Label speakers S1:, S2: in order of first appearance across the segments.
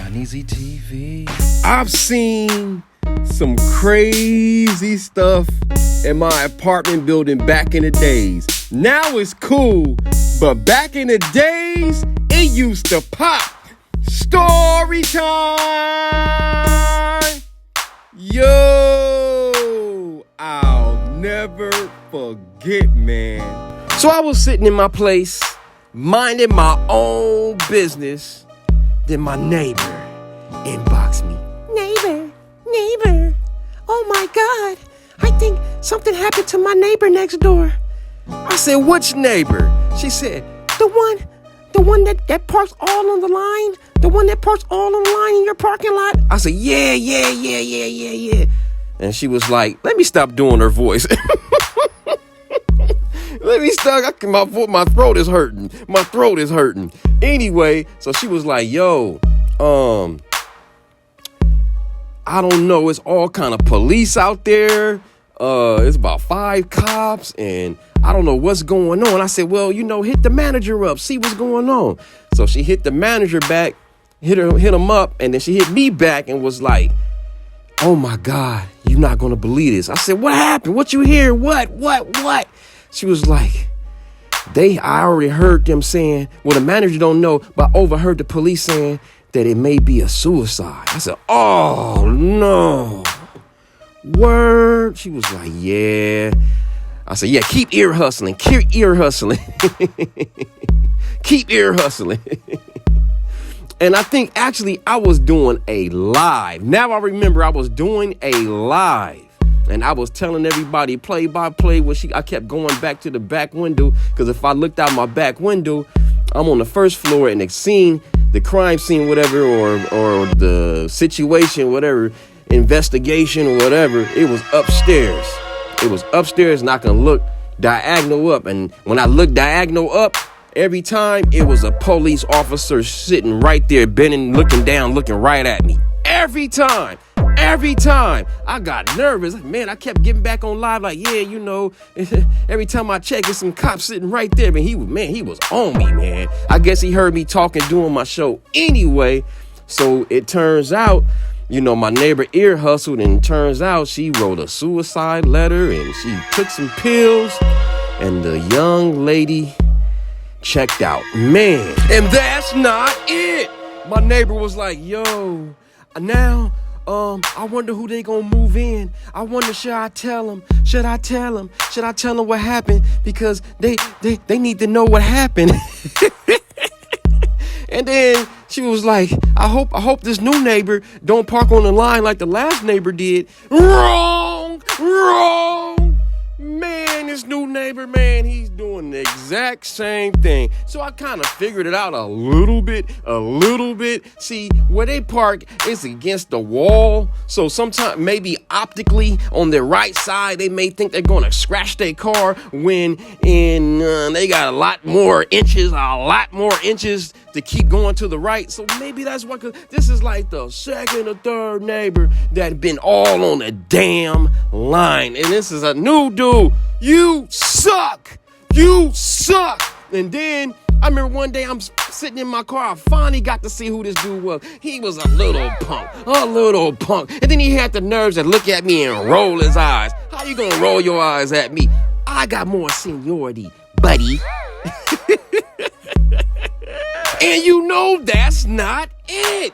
S1: Uneasy TV.
S2: I've seen some crazy stuff in my apartment building back in the days. Now it's cool, but back in the days, it used to pop. Story time! Yo, I'll never forget, man. So I was sitting in my place, minding my own business. Then my neighbor inboxed me.
S3: Neighbor, oh my God, I think something happened to my neighbor next door.
S2: I said, which neighbor? She said,
S3: The one that parks all on the line, the one that parks all on the line in your parking lot.
S2: I said, yeah. And she was like, let me stop doing her voice. Let me stop. My throat is hurting. Anyway, so she was like, yo, I don't know. It's all kind of police out there. It's about 5 cops and I don't know what's going on. I said, well, hit the manager up, see what's going on. So she hit the manager back, hit him up, and then she hit me back and was like, oh my God, you're not going to believe this. I said, what happened? What you hear? What? She was like, I already heard them saying, well, the manager don't know, but I overheard the police saying that it may be a suicide. I said, oh no. Word. She was like, yeah. I said, yeah, keep ear hustling. Keep ear hustling. And I think actually I was doing a live. Now I remember I was doing a live. And I was telling everybody play by play I kept going back to the back window. Because if I looked out my back window, I'm on the first floor and the crime scene, whatever, or the situation, whatever, investigation or whatever, it was upstairs. And I can look diagonal up. And when I look diagonal up, every time it was a police officer sitting right there, bending, looking down, looking right at me. Every time. I got nervous. Man, I kept getting back on live like, yeah, every time I check, there's some cops sitting right there. But he was on me, man. I guess he heard me talking, doing my show anyway. So it turns out, my neighbor ear hustled, and it turns out she wrote a suicide letter and she took some pills and the young lady checked out. Man, and that's not it. My neighbor was like, yo, now, I wonder who they gonna move in. I wonder, should I tell them what happened? Because they need to know what happened. And then she was like, I hope this new neighbor don't park on the line like the last neighbor did. Wrong. Man, this new neighbor, man, he's doing the exact same thing. So I kind of figured it out a little bit. See, where they park is against the wall. So sometimes maybe optically on their right side, they may think they're going to scratch their car when they got a lot more inches to keep going to the right. So maybe that's why, cause this is like the second or third neighbor that been all on the damn line. And this is a new dude. You suck. And then I remember one day I'm sitting in my car. I finally got to see who this dude was. He was a little punk. And then he had the nerves to look at me and roll his eyes. How you gonna roll your eyes at me? I got more seniority, buddy. And that's not it.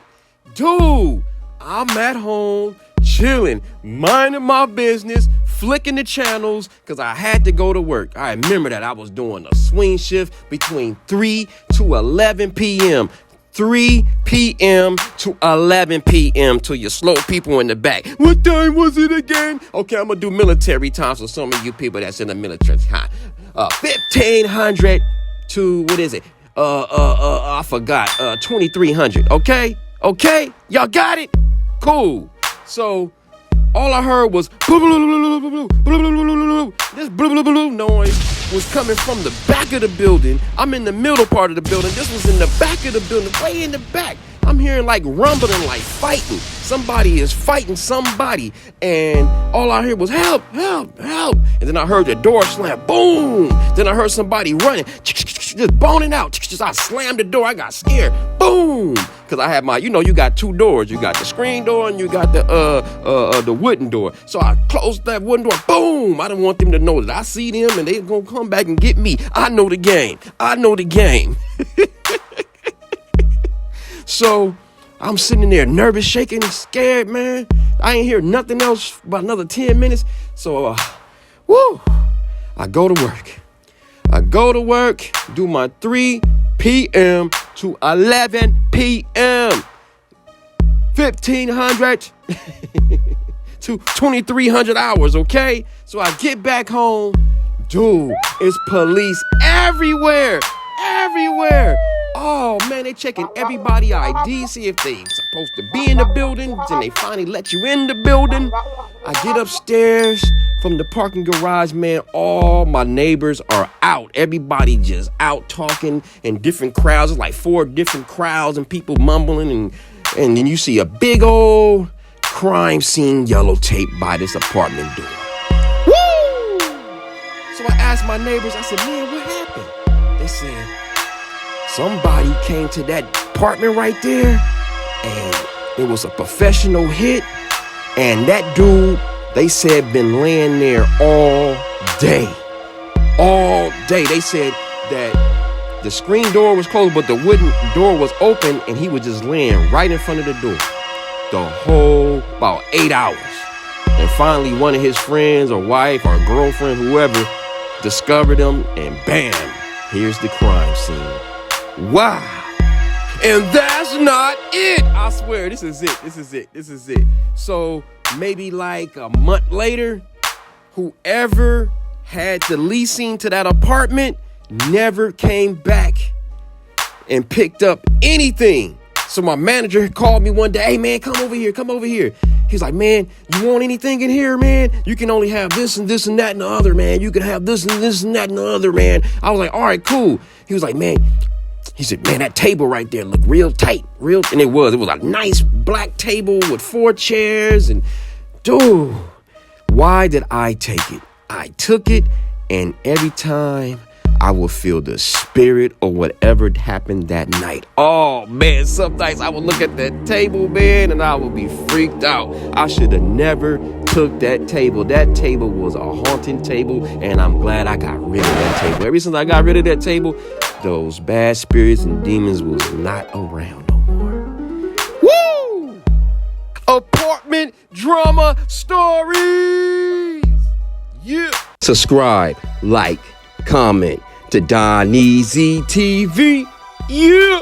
S2: Dude, I'm at home, chilling, minding my business, flicking the channels, because I had to go to work. I remember that I was doing a swing shift between 3 to 11 p.m. 3 p.m. to 11 p.m. to your slow people in the back. What time was it again? Okay, I'm going to do military time, so some of you people that's in the military time. 1500 to, what is it? I forgot. 2300. Okay? Y'all got it? Cool. So all I heard was this noise was coming from the back of the building. I'm in the middle part of the building. This was in the back of the building, way in the back. I'm hearing like rumbling, like fighting. Somebody is fighting somebody. And all I heard was help. And then I heard the door slam. Boom. Then I heard somebody running. just boning out. Just I slammed the door. I got scared. Boom. Because I had my, you got two doors. You got the screen door and you got the wooden door. So I closed that wooden door. Boom. I didn't want them to know that I see them and they're going to come back and get me. I know the game. So I'm sitting there nervous, shaking, scared, man. I ain't hear nothing else for about another 10 minutes. So, I go to work. Do my 3 p.m. to 11 p.m. 1,500 to 2,300 hours, okay? So I get back home. Dude, it's police everywhere. Oh, man, they checking everybody ID, see if they supposed to be in the building. Then they finally let you in the building. I get upstairs from the parking garage, man. All my neighbors are out. Everybody just out talking in different crowds. It's like 4 different crowds and people mumbling. And then you see a big old crime scene yellow tape by this apartment door. Woo! So I asked my neighbors, I said, man, what happened? They said, somebody came to that apartment right there and it was a professional hit. And that dude, they said, been laying there all day. They said that the screen door was closed, but the wooden door was open and he was just laying right in front of the door the whole about 8 hours. And finally, one of his friends or wife or girlfriend, whoever, discovered him and bam, here's the crime scene. Wow. And that's not it. I swear, this is it. So maybe like a month later, whoever had the leasing to that apartment never came back and picked up anything. So my manager called me one day, hey man, come over here. He's like, man, you want anything in here, man? You can only have this and this and that and the other, man. You can have this and this and that and the other, man. I was like, all right, cool. He was like, man, he said, man, that table right there looked real tight, and it was a nice black table with 4 chairs. And dude, why did I take it? I took it, and every time I would feel the spirit or whatever happened that night. Oh man, some nights I would look at that table, man, and I would be freaked out. I should have never took that table. That table was a haunting table, and I'm glad I got rid of that table. Ever since I got rid of that table, those bad spirits and demons was not around no more. Woo! Apartment drama stories. Yeah. Subscribe, like, comment to Don Easy TV. Yeah.